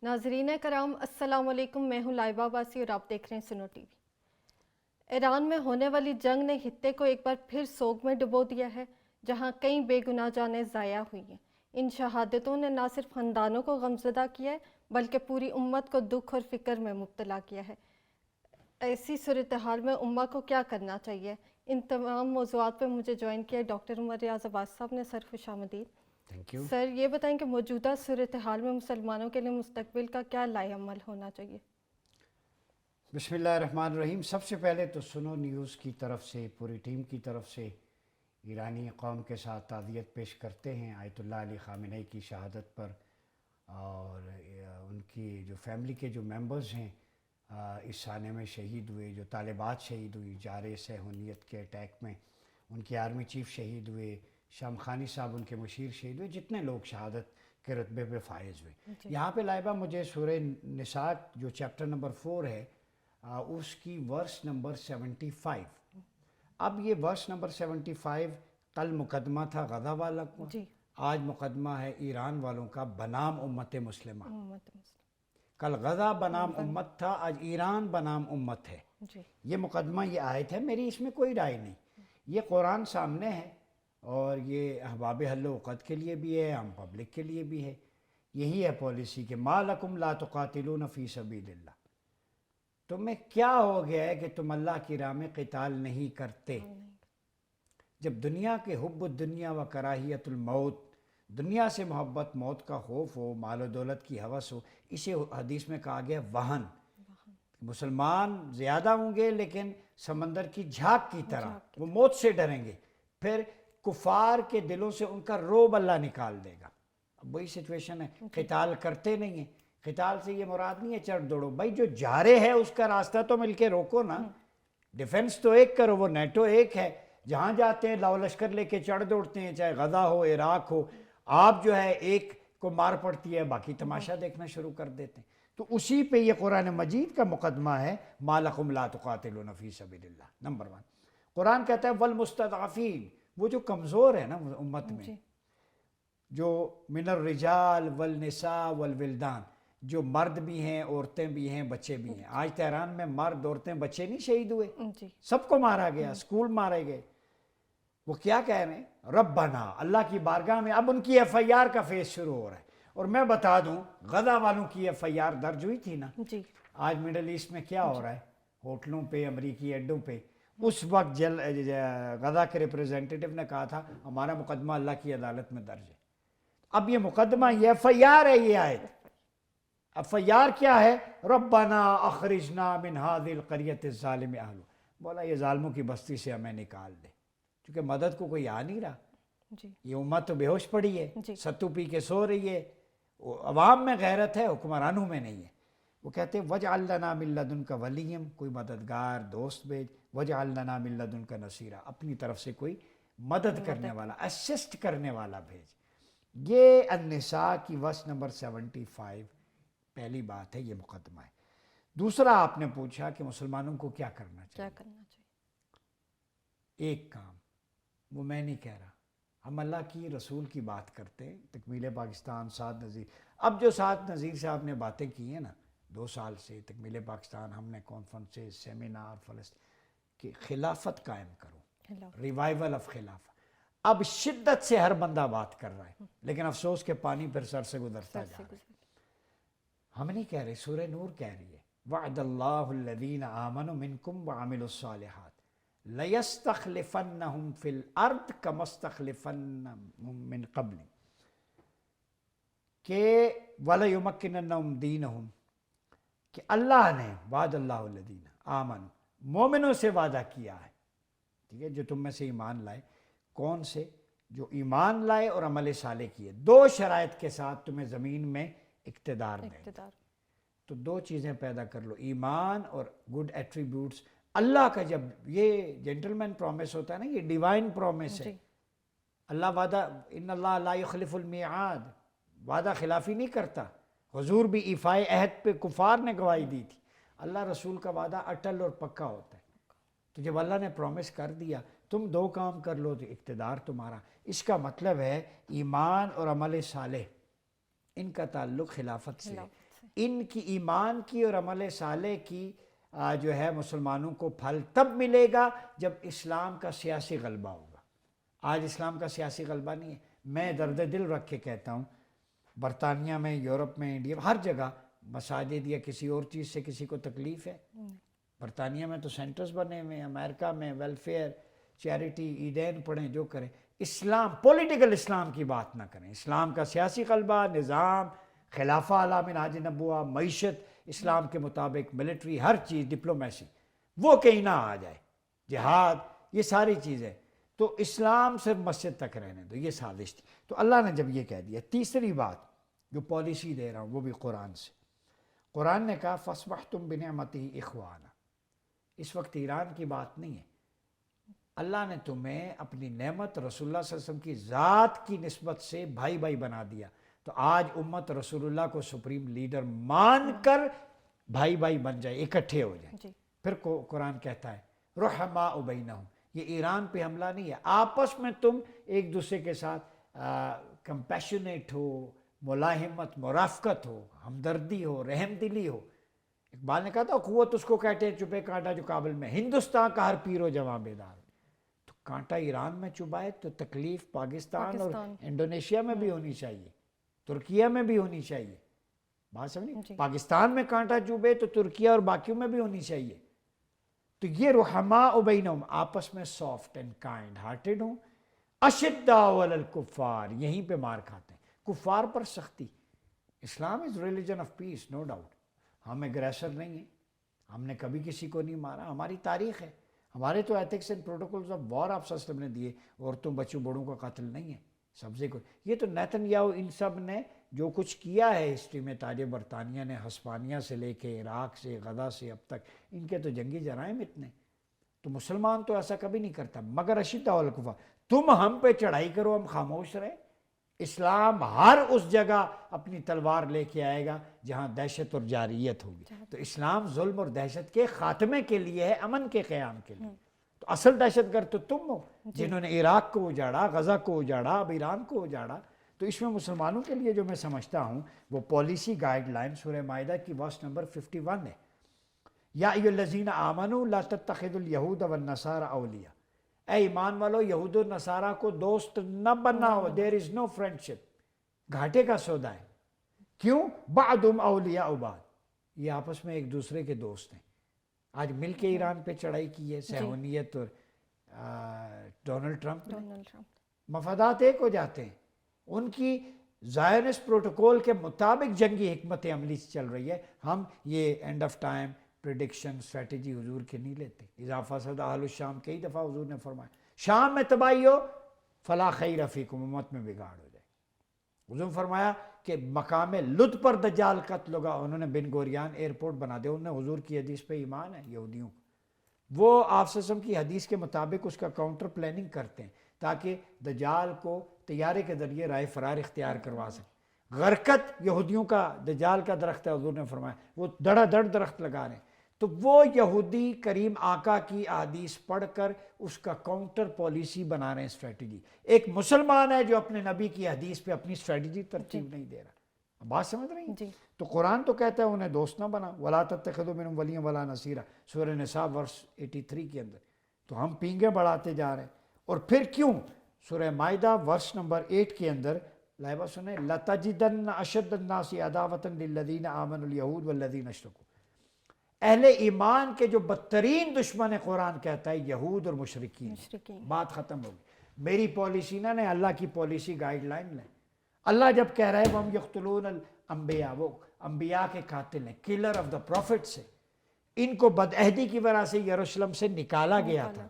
ناظرین کرام السلام علیکم، میں ہوں لائبہ عباسی اور آپ دیکھ رہے ہیں سنو ٹی وی۔ ایران میں ہونے والی جنگ نے خطے کو ایک بار پھر سوگ میں ڈبو دیا ہے، جہاں کئی بے گناہ جانیں ضائع ہوئی ہیں۔ ان شہادتوں نے نہ صرف خاندانوں کو غمزدہ کیا ہے بلکہ پوری امت کو دکھ اور فکر میں مبتلا کیا ہے۔ ایسی صورتحال میں امہ کو کیا کرنا چاہیے؟ ان تمام موضوعات پہ مجھے جوائن کیا ڈاکٹر عمر ریاض عباس صاحب نے۔ سر خوش آمدید۔ Thank you. سر یہ بتائیں کہ موجودہ صورتحال میں مسلمانوں کے لیے مستقبل کا کیا لائحہ عمل ہونا چاہیے؟ بسم اللہ الرحمن الرحیم۔ سب سے پہلے تو سنو نیوز کی طرف سے، پوری ٹیم کی طرف سے ایرانی قوم کے ساتھ تعزیت پیش کرتے ہیں آیت اللہ علی خامنئی کی شہادت پر، اور ان کی جو فیملی کے جو ممبرز ہیں اس سانے میں شہید ہوئے، جو طالبات شہید ہوئی جارِ صہیونیت کے اٹیک میں، ان کے آرمی چیف شہید ہوئے، شام خانی صاحب ان کے مشیر شہید ہوئے، جتنے لوگ شہادت کے رتبے پہ فائز ہوئے۔ یہاں پہ لائبہ مجھے سورہ نساء جو چیپٹر نمبر 4 ہے اس کی ورس نمبر 75، اب یہ ورس نمبر 75 کل مقدمہ تھا غزہ والا کا، آج مقدمہ ہے ایران والوں کا بنام امت مسلمہ۔ کل غزہ بنام امت تھا، آج ایران بنام امت ہے۔ یہ مقدمہ، یہ آیت ہے، میری اس میں کوئی رائے نہیں، یہ قرآن سامنے ہے اور یہ احباب حل و عقد کے لیے بھی ہے، عام پبلک کے لیے بھی ہے۔ یہی ہے پالیسی کہ ما لکم لا تقاتلون فی سبیل اللہ، تمہیں کیا ہو گیا ہے کہ تم اللہ کی راہ میں قتال نہیں کرتے؟ جب دنیا کے حب الدنیا و کراہیت الموت، دنیا سے محبت، موت کا خوف ہو، مال و دولت کی ہوس ہو، اسے حدیث میں کہا گیا وہن۔ مسلمان زیادہ ہوں گے لیکن سمندر کی جھاگ کی طرح وہ موت سے ڈریں گے، پھر کفار کے دلوں سے ان کا روب اللہ نکال دے گا۔ اب وہی سچویشن ہے، قتال کرتے نہیں ہیں۔ قتال سے یہ مراد نہیں ہے چڑھ دوڑو، بھائی جو جا رہے ہے اس کا راستہ تو مل کے روکو نا، ڈیفنس تو ایک کرو، وہ نیٹو ایک ہے، جہاں جاتے ہیں لاؤ لشکر لے کے چڑھ دوڑتے ہیں، چاہے غزہ ہو عراق ہو، آپ جو ہے ایک کو مار پڑتی ہے باقی تماشا دیکھنا شروع کر دیتے ہیں۔ تو اسی پہ یہ قرآن مجید کا مقدمہ ہے ما لکم لا تقاتلون فی سبیل اللہ۔ نمبر 1 قرآن کہتا ہے والمستضعفین، وہ جو کمزور ہے نا امت میں، جو من الرجال والنساء والولدان، جو مرد بھی ہیں، عورتیں بھی ہیں، بچے بھی ہیں۔ آج تہران میں مرد، عورتیں، بچے نہیں شہید ہوئے، سب کو مارا گیا، اسکول مارے گئے۔ وہ کیا کہہ رہے ہیں؟ ربنا، اللہ کی بارگاہ میں اب ان کی ایف آئی آر کا فیس شروع ہو رہا ہے۔ اور میں بتا دوں غزہ والوں کی ایف آئی آر درج ہوئی تھی نا، آج مڈل ایسٹ میں کیا ہو رہا ہے؟ ہوٹلوں پہ، امریکی اڈوں پہ، اس وقت غزہ کے ریپریزنٹیٹیو نے کہا تھا ہمارا مقدمہ اللہ کی عدالت میں درج ہے۔ اب یہ مقدمہ، یہ ایف آئی آر ہے، یہ آیت ایف آئی آر کیا ہے؟ ربنا اخرجنا من هذه القرية الظالم اهلها، بولا یہ ظالموں کی بستی سے ہمیں نکال دے، کیونکہ مدد کو کوئی آ نہیں رہا۔ یہ امت تو بے ہوش پڑی ہے، ستو پی کے سو رہی ہے، عوام میں غیرت ہے، حکمرانوں میں نہیں ہے۔ وہ کہتے ہیں وجعل لنا من لدنک ولیا، کوئی مددگار دوست بھیج، وجعل لنا من لدنک نصیرا، اپنی طرف سے کوئی مدد کرنے والا، اسسٹ کرنے والا بھیج۔ یہ النساء کی ورس نمبر 75 پہلی بات ہے، یہ مقدمہ ہے۔ دوسرا آپ نے پوچھا کہ مسلمانوں کو کیا کرنا چاہیے؟ ایک کام، وہ میں نہیں کہہ رہا، ہم اللہ کی رسول کی بات کرتے ہیں، تکمیل پاکستان، سعد نذیر۔ اب جو سعد نذیر صاحب نے باتیں کی ہیں نا 2 سال سے، تکمیل پاکستان، ہم نے کانفرنسز، سیمینار، فلسطین کہ خلافت قائم کرو، ریوائیول آف خلافت۔ اب شدت سے ہر بندہ بات کر رہا ہے، لیکن افسوس کہ پانی پھر سر سے گزرتا جا رہا ہے۔ ہم نہیں کہہ رہے، سورہ نور کہہ رہی ہے وعد اللہ الذین آمنوا منکم وعملوا الصالحات لَيَسْتَخْلِفَنَّهُمْ فِي الْأَرْضِ كَمَا اسْتَخْلَفَهُمْ مِنْ قَبْلِ، کہ وَلَيُمَكِّنَنَّهُمْ دِينَهُمْ، کہ اللہ نے وعد اللہ الذین آمنوا، مومنوں سے وعدہ کیا ہے، ٹھیک ہے، جو تم میں سے ایمان لائے۔ کون سے؟ جو ایمان لائے اور عمل صالح کیے، 2 شرائط کے ساتھ تمہیں زمین میں اقتدار دیں۔ تو 2 چیزیں پیدا کر لو، ایمان اور گڈ ایٹریبیوٹس۔ اللہ کا جب یہ جنٹلمین پرومس ہوتا ہے نا، یہ ڈیوائن پرومس ہے۔ اللہ وعدہ، ان اللہ لا یخلف المیعاد، وعدہ خلافی نہیں کرتا۔ حضور بھی ایفائے عہد پہ کفار نے گواہی دی تھی، اللہ رسول کا وعدہ اٹل اور پکا ہوتا ہے۔ تو جب اللہ نے پرومس کر دیا تم 2 کام کر لو تو اقتدار تمہارا۔ اس کا مطلب ہے ایمان اور عمل صالح، ان کا تعلق خلافت سے ہے۔ ان کی ایمان کی اور عمل صالح کی جو ہے مسلمانوں کو پھل تب ملے گا جب اسلام کا سیاسی غلبہ ہوگا۔ آج اسلام کا سیاسی غلبہ نہیں ہے۔ میں درد دل رکھ کے کہتا ہوں، برطانیہ میں، یورپ میں، انڈیا میں، ہر جگہ مساجد یا کسی اور چیز سے کسی کو تکلیف ہے؟ برطانیہ میں تو سینٹرز بنے ہوئے ہیں، امریکہ میں ویلفیئر، چیریٹی، عیدین پڑھیں، جو کریں۔ اسلام، پولیٹیکل اسلام کی بات نہ کریں۔ اسلام کا سیاسی غلبہ، نظام، خلافہ اعلیٰ منہاج نبوہ، معیشت اسلام کے مطابق، ملٹری، ہر چیز، ڈپلومیسی، وہ کہیں نہ آ جائے، جہاد، یہ ساری چیزیں۔ تو اسلام صرف مسجد تک رہنے دو، یہ سازش تھی۔ تو اللہ نے جب یہ کہہ دیا، تیسری بات جو پالیسی دے رہا ہوں وہ بھی قرآن سے۔ قرآن نے کہا فَأَصْبَحْتُمْ بِنِعْمَتِهِ إِخْوَانًا۔ اس وقت ایران کی بات نہیں ہے، اللہ نے تمہیں اپنی نعمت رسول اللہ صلی اللہ علیہ وسلم کی ذات کی نسبت سے بھائی بھائی بنا دیا۔ تو آج امت رسول اللہ کو سپریم لیڈر مان کر بھائی بھائی بن جائے، اکٹھے ہو جائیں۔ پھر قرآن کہتا ہے رحماء بینہم، یہ ایران پہ حملہ نہیں ہے، آپس میں تم ایک دوسرے کے ساتھ کمپیشنیٹ ہو، ملاحمت، مرافقت ہو، ہمدردی ہو، رحم دلی ہو۔ اقبال نے کہا تھا قوت اس کو کہتے ہیں چپے کانٹا جو کابل میں، ہندوستان کا ہر پیر و جواں بیدار۔ تو کانٹا ایران میں چبھائے تو تکلیف پاکستان اور انڈونیشیا میں بھی ہونی چاہیے، ترکیہ میں بھی ہونی چاہیے۔ بات سمجھیں، پاکستان میں کانٹا چبھے تو ترکیہ اور باقیوں میں بھی ہونی چاہیے۔ تو یہ رحماء بینہم، آپس میں سافٹ اینڈ کائنڈ ہارٹڈ ہوں، اشداء علی الکفار، یہیں پہ مار کھاتے ہیں، کفار پر سختی۔ Islam is religion of peace, no doubt. ہم اگریسر نہیں ہیں، ہم نے کبھی کسی کو نہیں مارا، ہماری تاریخ ہے، ہمارے تو ethics and protocols of war آپ صلی اللہ علیہ وسلم نے دیے، عورتوں بچوں بڑوں کا قتل نہیں ہے، سبزے کو۔ یہ تو نیتن یاہو ان سب نے جو کچھ کیا ہے ہسٹری میں، تاج برطانیہ نے ہسپانیہ سے لے کے عراق سے غزہ سے اب تک، ان کے تو جنگی جرائم اتنے۔ تو مسلمان تو ایسا کبھی نہیں کرتا، مگر اشداء علی الکفار، تم ہم پہ چڑھائی کرو ہم خاموش رہیں۔ اسلام ہر اس جگہ اپنی تلوار لے کے آئے گا جہاں دہشت اور جارحیت ہوگی۔ تو اسلام ظلم اور دہشت کے خاتمے کے لیے ہے، امن کے قیام کے لیے۔ تو اصل دہشت گرد تو تم ہو جنہوں نے عراق کو اجاڑا، غزہ کو اجاڑا، اب ایران کو اجاڑا۔ تو اس میں مسلمانوں کے لیے جو میں سمجھتا ہوں وہ پالیسی گائیڈ لائن سورہ مائدہ کی ورس نمبر 51 ہے، یا ایھا الذین آمنوا لا تتخذوا اليہود والنصارى اولیاء، اے ایمان والو یہود و نصارہ کو دوست نہ بناؤ، دیر از نو فرینڈشپ، گھاٹے کا سودا ہے۔ کیوں؟ بعضهم اولیاء بعض، یہ آپس میں ایک دوسرے کے دوست ہیں۔ آج مل کے ایران پہ چڑھائی کی ہے صہیونیت اور ڈونلڈ ٹرمپ نے، مفادات ایک ہو جاتے ہیں۔ ان کی زائنسٹ پروٹوکول کے مطابق جنگی حکمت عملی چل رہی ہے، ہم یہ and of time prediction strategy حضور کے نہیں لیتے۔ اذا فسد اہل الشام، کئی دفعہ حضور نے فرمایا شام میں تباہی ہو فلا خیر فیکم، امت میں بگاڑ ہو جائے۔ حضور فرمایا کہ مقام لد پر دجال قتل ہوگا، انہوں نے بن گوریان ایئرپورٹ بنا دیا، انہوں نے حضور کی حدیث پہ ایمان ہے یہودیوں کو، وہ آپ صلی اللہ علیہ وسلم کی حدیث کے مطابق اس کا کاؤنٹر پلاننگ کرتے ہیں تاکہ دجال کو طیارے کے ذریعے رائے فرار اختیار کروا سکیں۔ غرقت یہودیوں کا دجال کا درخت ہے، حضور نے فرمایا وہ دڑا دڑ درخت لگا رہے ہیں۔ تو وہ یہودی کریم آقا کی احادیث پڑھ کر اس کا کاؤنٹر پالیسی بنا رہے ہیں، اسٹریٹجی۔ ایک مسلمان ہے جو اپنے نبی کی حدیث پہ اپنی اسٹریٹجی ترتیب نہیں دے رہا۔ بات سمجھ رہی ہیں؟ تو قرآن تو کہتا ہے انہیں دوست نہ بنا، وَلَا تَتَّخِذُوا مِنْهُمْ وَلِيًّا وَلَا نَصِيرًا، سورہ نساء ورس 83 کے اندر۔ تو ہم پینگے بڑھاتے جا رہے ہیں۔ اور پھر کیوں؟ سورہ مائدہ ورس نمبر 8 کے اندر لائبہ سنیں، لَتَجِدَنَّ أَشَدَّ النَّاسِ عَدَاوَةً لِلَّذِينَ آمَنُوا الْيَهُودُ وَالَّذِينَ أَشْرَكُوا، اہل ایمان کے جو بدترین دشمن ہے قرآن کہتا ہے یہود اور مشرکین۔ بات ختم ہوگی۔ میری پالیسی نہ لیں، اللہ کی پالیسی گائیڈ لائن لیں۔ اللہ جب کہہ رہا ہے وَهُمْ يَقْتُلُونَ الْأَنْبِيَاءَ، وہ انبیاء کے قاتل ہیں، کلر آف دا پروفٹس ہیں، ان کو بدعہدی کی وجہ سے یروشلم سے نکالا گیا تھا،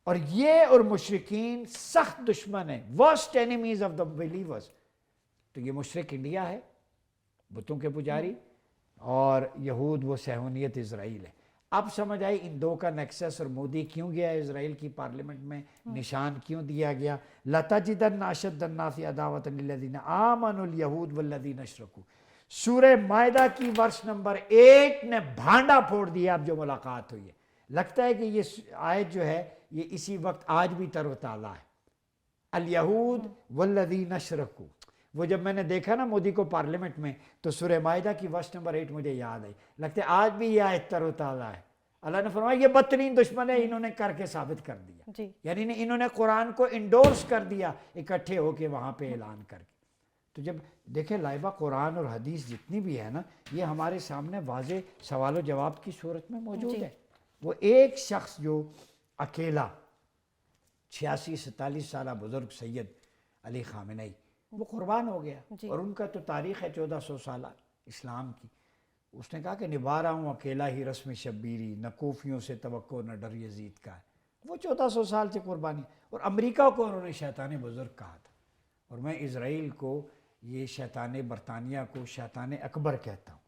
اور یہ اور مشرکین سخت دشمن ہیں، worst enemies of the believers. تو یہ مشرک انڈیا ہے، بتوں کے پجاری، اور یہود وہ صہیونیت اسرائیل ہے۔ اب سمجھ آئی ان دو کا نیکسس، اور مودی کیوں گیا اسرائیل کی پارلیمنٹ میں، نشان کیوں دیا گیا، لَتَجِدَنَّ أَشَدَّ النَّاسِ عَدَاوَةً لِلَّذِينَ آمَنُوا الْيَهُودُ وَالَّذِينَ أَشْرَكُوا۔ سورہ مائدہ کی ورس نمبر 8 نے بھانڈا پھوڑ دیا اب جو ملاقات ہوئی ہے۔ لگتا ہے کہ یہ آیت جو ہے یہ اسی وقت آج بھی تر و تازہ ہے۔ الْيَهُودُ وَالَّذِينَ أَشْرَكُوا، وہ جب میں نے دیکھا نا مودی کو پارلیمنٹ میں تو سورہ مائدہ کی ورس نمبر 8 مجھے یاد آئی، لگتا ہے آج بھی یہ آیت تر و تازہ ہے۔ اللہ نے فرمایا یہ بدترین دشمن ہے، انہوں نے کر کے ثابت کر دیا، جی یعنی انہوں نے قرآن کو انڈورس کر دیا اکٹھے ہو کے وہاں پہ اعلان کر کے۔ تو جب دیکھیں لائبہ قرآن اور حدیث جتنی بھی ہے نا یہ ہمارے سامنے واضح سوال و جواب کی صورت میں موجود جی ہے۔ وہ ایک شخص جو اکیلا 46-47 سالہ بزرگ سید علی خامنئی وہ قربان ہو گیا، جی اور ان کا تو تاریخ ہے 1400 سالہ اسلام کی۔ اس نے کہا کہ نبھا رہا ہوں اکیلا ہی رسم شبیری، نہ کوفیوں سے توقع نہ ڈر یزید کا ہے۔ وہ 1400 سال سے قربانی، اور امریکہ کو انہوں نے شیطان بزرگ کہا تھا، اور میں اسرائیل کو یہ شیطان برطانیہ کو شیطان اکبر کہتا ہوں۔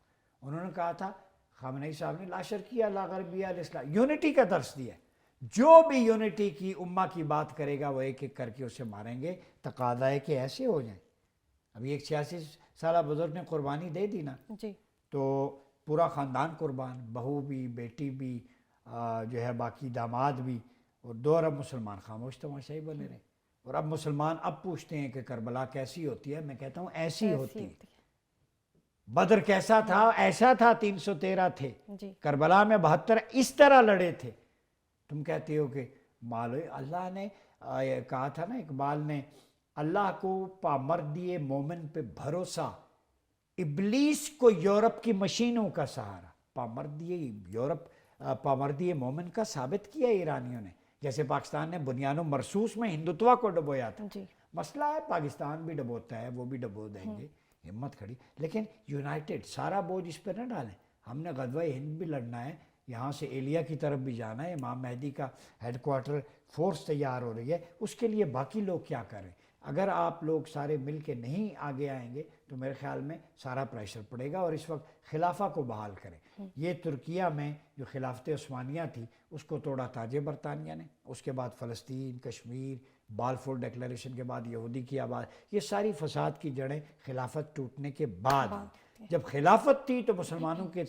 انہوں نے کہا تھا خامنئی صاحب نے لا شرقیہ لا غربیہ الاسلام، یونٹی کا درس دیا ہے، جو بھی یونٹی کی امہ کی بات کرے گا وہ ایک ایک کر کے اسے ماریں گے، تقاضا ہے کہ ایسے ہو جائیں۔ ابھی ایک 86 سالہ بزرگ نے قربانی دے دی نا جی تو پورا خاندان قربان، بہو بھی، بیٹی بھی، جو ہے باقی داماد بھی، اور 2 ارب مسلمان خاموش تماشائی بنے رہے۔ اور اب مسلمان اب پوچھتے ہیں کہ کربلا کیسی ہوتی ہے، میں کہتا ہوں ایسی ہوتی ہے۔ بدر کیسا تھا؟ ایسا تھا، 313 تھے، جی کربلا میں 72 اس طرح لڑے تھے۔ تم کہتے ہو کہ مالو اللہ نے کہا تھا نا اقبال نے، اللہ کو پامردی مومن پہ بھروسہ، ابلیس کو یورپ کی مشینوں کا سہارا۔ پامردی مومن کا ثابت کیا ایرانیوں نے، جیسے پاکستان نے بنیان و مرسوس میں ہندوتوا کو ڈبویا تھا۔ جی مسئلہ ہے پاکستان بھی ڈبوتا ہے، وہ بھی ڈبو دیں گے، ہمت کھڑی، لیکن یونائٹڈ، سارا بوجھ اس پہ نہ ڈالیں۔ ہم نے غزوہ ہند بھی لڑنا ہے، یہاں سے ایلیا کی طرف بھی جانا ہے، امام مہدی کا ہیڈ کوارٹر فورس تیار ہو رہی ہے، اس کے لیے باقی لوگ کیا کریں؟ اگر آپ لوگ سارے مل کے نہیں آگے آئیں گے تو میرے خیال میں سارا پریشر پڑے گا، اور اس وقت خلافہ کو بحال کریں۔ یہ ترکیہ میں جو خلافت عثمانیہ تھی اس کو توڑا تاج برطانیہ نے، اس کے بعد فلسطین، کشمیر، بالفور ڈیکلیریشن کے بعد یہودی کی آباد، یہ ساری فساد کی جڑیں خلافت ٹوٹنے کے بعد ہوئی۔ جب خلافت تھی تو مسلمانوں کے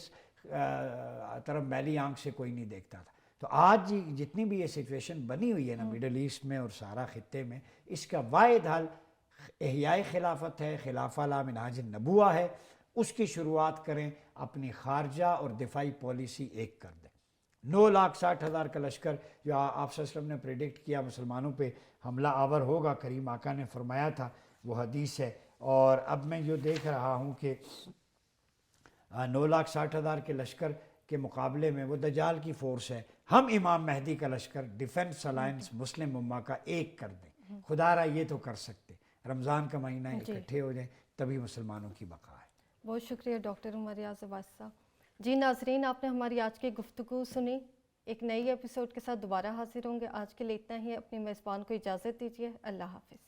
طرف میلی آنکھ سے کوئی نہیں دیکھتا تھا۔ تو آج جتنی بھی یہ سچویشن بنی ہوئی ہے نا مڈل ایسٹ میں اور سارا خطے میں، اس کا واحد حل احیاء خلافت ہے، خلافہ لا منہاج النبوہ ہے۔ اس کی شروعات کریں، اپنی خارجہ اور دفاعی پالیسی ایک کر دیں۔ 9,60,000 کا لشکر جو آپ صلی اللہ علیہ وسلم نے پریڈکٹ کیا مسلمانوں پہ حملہ آور ہوگا، کریم آقا نے فرمایا تھا، وہ حدیث ہے۔ اور اب میں جو دیکھ رہا ہوں کہ 9,60,000 کے لشکر کے مقابلے میں وہ دجال کی فورس ہے، ہم امام مہدی کا لشکر ڈیفنس الائنس مسلم امہ کا ایک کر دیں۔ خدا را یہ تو کر سکتے، رمضان کا مہینہ اکٹھے ہو جائیں، تبھی مسلمانوں کی بقا ہے۔ بہت شکریہ ڈاکٹر عمر ریاض عباسی صاحب۔ جی ناظرین، آپ نے ہماری آج کی گفتگو سنی، ایک نئی ایپیسوڈ کے ساتھ دوبارہ حاضر ہوں گے۔ آج کے لیے اتنا ہی، اپنی میزبان کو اجازت دیجیے، اللہ حافظ۔